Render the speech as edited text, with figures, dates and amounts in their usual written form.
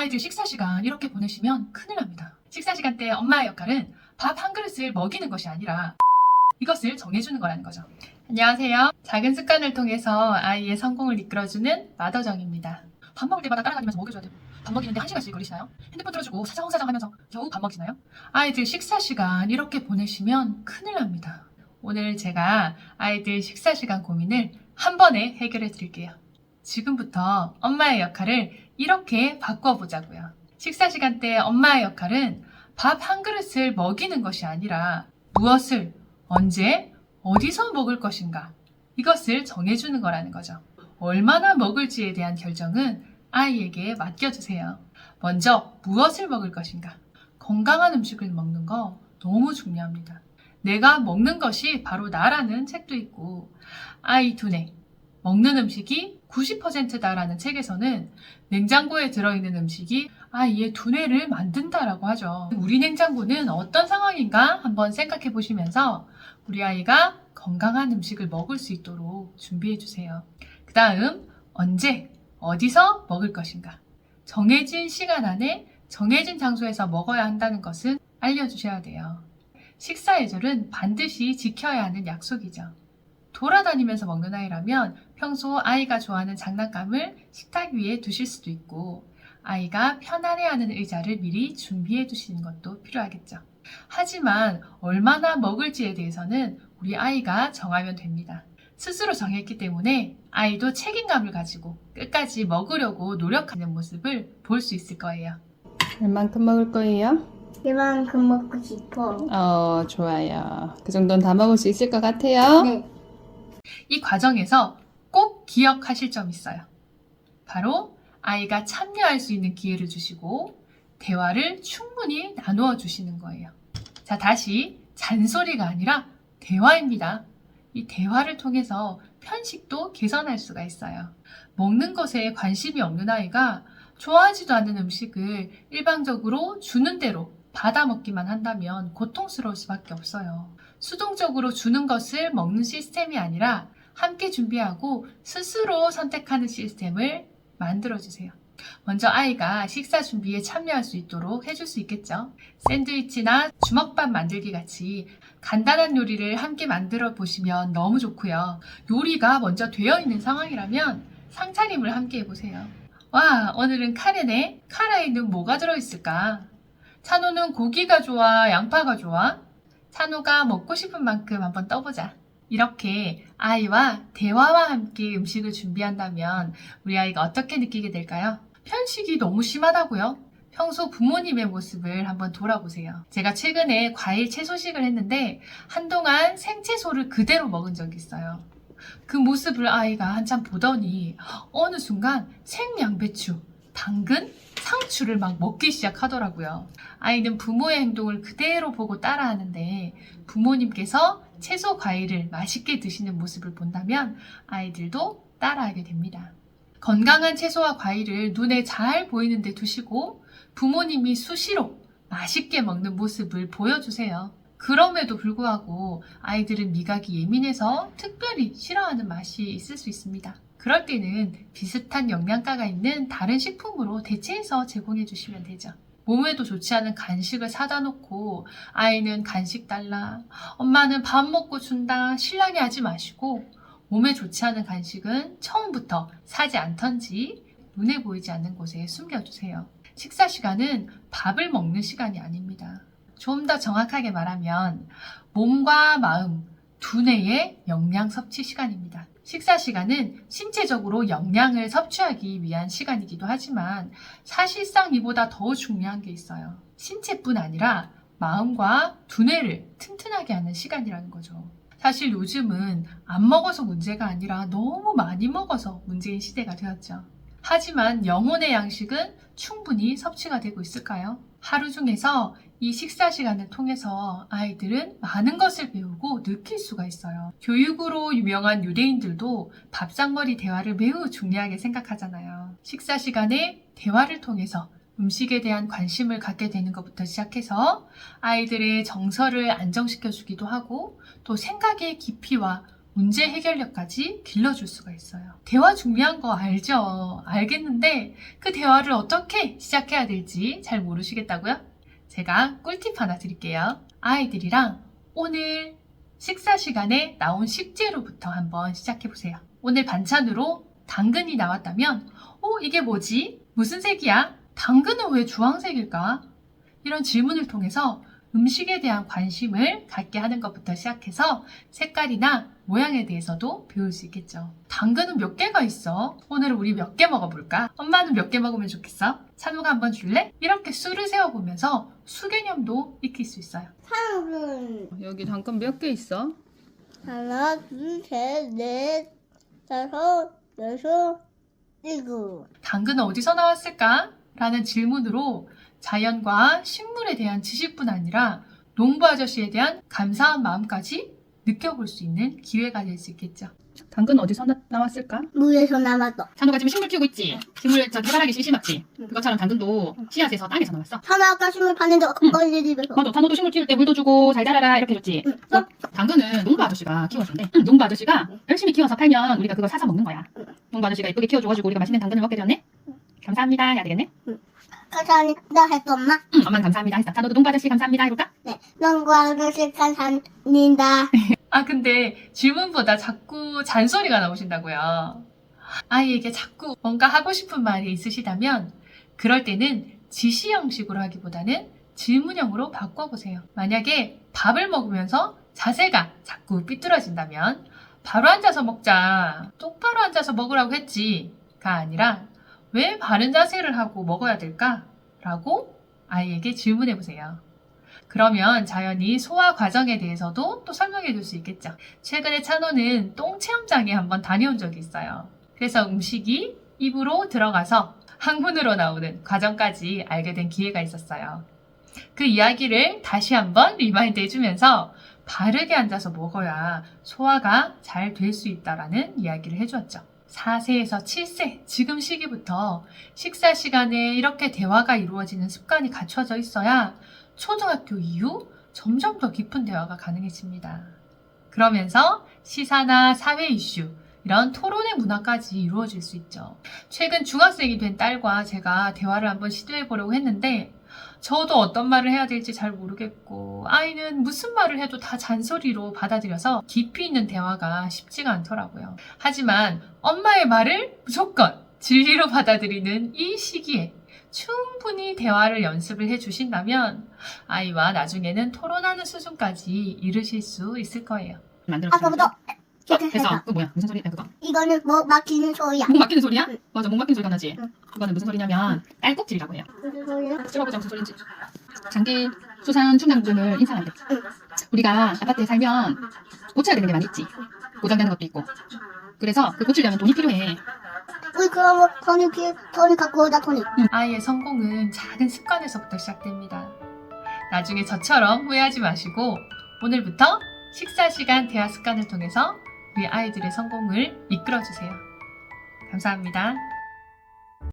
아이들 식사 시간 이렇게 보내시면 큰일 납니다. 식사 시간 때 엄마의 역할은 밥 한 그릇을 먹이는 것이 아니라 이것을 정해주는 거라는 거죠. 안녕하세요. 작은 습관을 통해서 아이의 성공을 이끌어주는 마더정입니다. 밥 먹을 때마다 따라다니면서 먹여줘야 되고 밥 먹이는데 1시간씩 걸리시나요? 핸드폰 들어주고 사장사장 하면서 겨우 밥 먹이시나요? 아이들 식사 시간 이렇게 보내시면 큰일 납니다. 오늘 제가 아이들 식사 시간 고민을 한 번에 해결해 드릴게요. 지금부터 엄마의 역할을 이렇게 바꿔보자고요. 식사 시간 때 엄마의 역할은 밥 한 그릇을 먹이는 것이 아니라 무엇을, 언제, 어디서 먹을 것인가 이것을 정해주는 거라는 거죠. 얼마나 먹을지에 대한 결정은 아이에게 맡겨주세요. 먼저 무엇을 먹을 것인가. 건강한 음식을 먹는 거 너무 중요합니다. 내가 먹는 것이 바로 나라는 책도 있고 아이 두뇌, 먹는 음식이 90%다라는 책에서는 냉장고에 들어있는 음식이 아이의 두뇌를 만든다라고 하죠. 우리 냉장고는 어떤 상황인가 한번 생각해 보시면서 우리 아이가 건강한 음식을 먹을 수 있도록 준비해 주세요. 그 다음 언제, 어디서 먹을 것인가. 정해진 시간 안에 정해진 장소에서 먹어야 한다는 것은 알려주셔야 돼요. 식사 예절은 반드시 지켜야 하는 약속이죠. 돌아다니면서 먹는 아이라면 평소 아이가 좋아하는 장난감을 식탁 위에 두실 수도 있고 아이가 편안해하는 의자를 미리 준비해 두시는 것도 필요하겠죠. 하지만 얼마나 먹을지에 대해서는 우리 아이가 정하면 됩니다. 스스로 정했기 때문에 아이도 책임감을 가지고 끝까지 먹으려고 노력하는 모습을 볼 수 있을 거예요. 얼만큼 먹을 거예요? 이만큼 먹고 싶어. 좋아요. 그 정도는 다 먹을 수 있을 것 같아요? 네. 이 과정에서 꼭 기억하실 점이 있어요. 바로 아이가 참여할 수 있는 기회를 주시고 대화를 충분히 나누어 주시는 거예요. 자, 다시 잔소리가 아니라 대화입니다. 이 대화를 통해서 편식도 개선할 수가 있어요. 먹는 것에 관심이 없는 아이가 좋아하지도 않는 음식을 일방적으로 주는 대로 받아 먹기만 한다면 고통스러울 수밖에 없어요. 수동적으로 주는 것을 먹는 시스템이 아니라 함께 준비하고 스스로 선택하는 시스템을 만들어주세요. 먼저 아이가 식사 준비에 참여할 수 있도록 해줄 수 있겠죠. 샌드위치나 주먹밥 만들기 같이 간단한 요리를 함께 만들어 보시면 너무 좋고요. 요리가 먼저 되어 있는 상황이라면 상차림을 함께 해보세요. 와, 오늘은 카레네. 카레에는 뭐가 들어있을까? 찬호는 고기가 좋아, 양파가 좋아? 찬호가 먹고 싶은 만큼 한번 떠보자. 이렇게 아이와 대화와 함께 음식을 준비한다면 우리 아이가 어떻게 느끼게 될까요? 편식이 너무 심하다고요? 평소 부모님의 모습을 한번 돌아보세요. 제가 최근에 과일 채소식을 했는데 한동안 생채소를 그대로 먹은 적이 있어요. 그 모습을 아이가 한참 보더니 어느 순간 생양배추, 당근, 상추를 막 먹기 시작하더라고요. 아이는 부모의 행동을 그대로 보고 따라하는데 부모님께서 채소 과일을 맛있게 드시는 모습을 본다면 아이들도 따라하게 됩니다. 건강한 채소와 과일을 눈에 잘 보이는 데 두시고 부모님이 수시로 맛있게 먹는 모습을 보여주세요. 그럼에도 불구하고 아이들은 미각이 예민해서 특별히 싫어하는 맛이 있을 수 있습니다. 그럴 때는 비슷한 영양가가 있는 다른 식품으로 대체해서 제공해 주시면 되죠. 몸에도 좋지 않은 간식을 사다 놓고 아이는 간식 달라, 엄마는 밥 먹고 준다, 실랑이 하지 마시고 몸에 좋지 않은 간식은 처음부터 사지 않던지 눈에 보이지 않는 곳에 숨겨주세요. 식사 시간은 밥을 먹는 시간이 아닙니다. 좀 더 정확하게 말하면 몸과 마음, 두뇌의 영양 섭취 시간입니다. 식사 시간은 신체적으로 영양을 섭취하기 위한 시간이기도 하지만 사실상 이보다 더 중요한 게 있어요. 신체뿐 아니라 마음과 두뇌를 튼튼하게 하는 시간이라는 거죠. 사실 요즘은 안 먹어서 문제가 아니라 너무 많이 먹어서 문제인 시대가 되었죠. 하지만 영혼의 양식은 충분히 섭취가 되고 있을까요? 하루 중에서 이 식사 시간을 통해서 아이들은 많은 것을 배우고 느낄 수가 있어요. 교육으로 유명한 유대인들도 밥상머리 대화를 매우 중요하게 생각하잖아요. 식사 시간에 대화를 통해서 음식에 대한 관심을 갖게 되는 것부터 시작해서 아이들의 정서를 안정시켜주기도 하고 또 생각의 깊이와 문제 해결력까지 길러줄 수가 있어요. 대화 중요한 거 알죠? 알겠는데 그 대화를 어떻게 시작해야 될지 잘 모르시겠다고요? 제가 꿀팁 하나 드릴게요. 아이들이랑 오늘 식사 시간에 나온 식재료부터 한번 시작해보세요. 오늘 반찬으로 당근이 나왔다면 이게 뭐지? 무슨 색이야? 당근은 왜 주황색일까? 이런 질문을 통해서 음식에 대한 관심을 갖게 하는 것부터 시작해서 색깔이나 모양에 대해서도 배울 수 있겠죠. 당근은 몇 개가 있어? 오늘 우리 몇 개 먹어볼까? 엄마는 몇 개 먹으면 좋겠어? 찬우가 한번 줄래? 이렇게 수를 세워보면서 수 개념도 익힐 수 있어요. 당근. 여기 당근 몇 개 있어? 하나, 둘, 셋, 넷, 다섯, 여섯, 일곱. 당근은 어디서 나왔을까? 라는 질문으로 자연과 식물에 대한 지식뿐 아니라 농부 아저씨에 대한 감사한 마음까지 느껴볼 수 있는 기회가 될 수 있겠죠. 당근 어디서 나왔을까? 물에서 남았어. 찬우가 지금 식물 키우고 있지? 식물 개발하기 심심했지? 그것처럼 당근도 씨앗에서 땅에서 나왔어. 하나 아까 식물 봤는데 어린이 집에서. 맞아. 찬우도 식물 키울 때 물도 주고 잘 자라라 이렇게 해줬지? 당근은 농부 아저씨가 키워준대. 농부 아저씨가 열심히 키워서 팔면 우리가 그걸 사서 먹는 거야. 농부 아저씨가 예쁘게 키워줘가지고 우리가 맛있는 당근을 먹게 되었네? 감사합니다 해야 되겠네? 감사합니다 했어 엄마. 엄마는 감사합니다 했어. 찬우도 농부 아저씨 감사합니다 해볼까? 네. 농구 아저씨 감사합니다. 근데 질문보다 자꾸 잔소리가 나오신다고요. 아이에게 자꾸 뭔가 하고 싶은 말이 있으시다면 그럴 때는 지시 형식으로 하기보다는 질문형으로 바꿔보세요. 만약에 밥을 먹으면서 자세가 자꾸 삐뚤어진다면 바로 앉아서 먹자. 똑바로 앉아서 먹으라고 했지가 아니라 왜 바른 자세를 하고 먹어야 될까? 라고 아이에게 질문해보세요. 그러면 자연히 소화 과정에 대해서도 또 설명해 줄 수 있겠죠. 최근에 찬호는 똥 체험장에 한번 다녀온 적이 있어요. 그래서 음식이 입으로 들어가서 항문으로 나오는 과정까지 알게 된 기회가 있었어요. 그 이야기를 다시 한번 리마인드 해주면서 바르게 앉아서 먹어야 소화가 잘 될 수 있다라는 이야기를 해주었죠. 4세에서 7세, 지금 시기부터 식사 시간에 이렇게 대화가 이루어지는 습관이 갖춰져 있어야 초등학교 이후 점점 더 깊은 대화가 가능해집니다. 그러면서 시사나 사회 이슈, 이런 토론의 문화까지 이루어질 수 있죠. 최근 중학생이 된 딸과 제가 대화를 한번 시도해 보려고 했는데 저도 어떤 말을 해야 될지 잘 모르겠고 아이는 무슨 말을 해도 다 잔소리로 받아들여서 깊이 있는 대화가 쉽지가 않더라고요. 하지만 엄마의 말을 무조건 진리로 받아들이는 이 시기에 충분히 대화를 연습을 해주신다면 아이와 나중에는 토론하는 수준까지 이르실 수 있을 거예요. 아까부터 이렇게 됐어. 해서. 그거 뭐야? 무슨 소리야 그거? 이거는 뭐 막히는 소리야. 목 막히는 소리야? 응. 맞아. 목 막히는 소리가 나지? 응. 그거는 무슨 소리냐면 딸꾹질이라고 해요. 무슨 소리야? 들어보자 무슨 소리인지. 장기 수산 충당증을 인상한대. 우리가 아파트에 살면 고쳐야 되는 게 많이 있지. 고장되는 것도 있고. 그래서 그 고치려면 돈이 필요해. 우리 그럼 돈이 갖고 오자 돈이. 아이의 성공은 작은 습관에서부터 시작됩니다. 나중에 저처럼 후회하지 마시고 오늘부터 식사 시간 대화 습관을 통해서 우리 아이들의 성공을 이끌어주세요. 감사합니다.